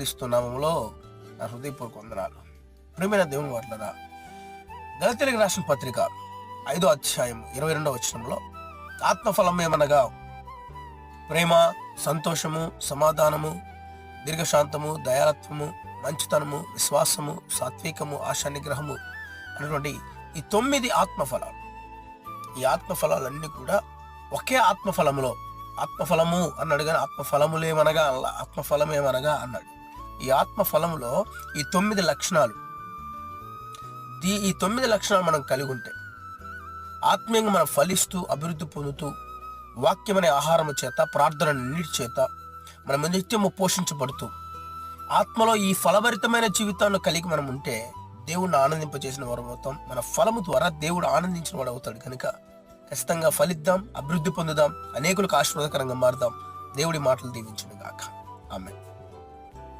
క్రీస్తు నామములో నా హృదయపూర్వక వందనాలు. ప్రియమైన దేవుని వారలారా, గలతీయులకు రాసిన పత్రిక 5వ అధ్యాయం 22వ వచనంలో ఆత్మఫలం ఏమనగా ప్రేమ, సంతోషము, సమాధానము, దీర్ఘశాంతము, దయాలత్వము, మంచితనము, విశ్వాసము, సాత్వికము, ఆశానిగ్రహము అనేటువంటి ఈ 9 ఆత్మఫలాలు. ఈ ఆత్మఫలాలన్నీ కూడా ఒకే ఆత్మఫలములో, ఆత్మఫలము అన్నాడు కానీ ఆత్మఫలములేమనగా ఆత్మఫలమేమనగా అన్నాడు. ఈ ఆత్మఫలములో ఈ 9 లక్షణాలు, ఈ 9 లక్షణాలు మనం కలిగి ఉంటే ఆత్మీయంగా మనం ఫలిస్తూ అభివృద్ధి పొందుతూ వాక్యం అనే ఆహారము చేత, ప్రార్థన నీటి చేత మనం నిత్యము పోషించబడుతూ ఆత్మలో ఈ ఫలభరితమైన జీవితాన్ని కలిగి మనం ఉంటే దేవుడిని ఆనందింపజేసిన వారు అవుతాం. మన ఫలము ద్వారా దేవుడు ఆనందించిన వాడు అవుతాడు. కనుక ఖచ్చితంగా ఫలిద్దాం, అభివృద్ధి పొందుదాం, అనేకులకు ఆశీర్వాదకరంగా మారుదాం. దేవుడి మాటలు దీవించును గాక. ఆమేన్.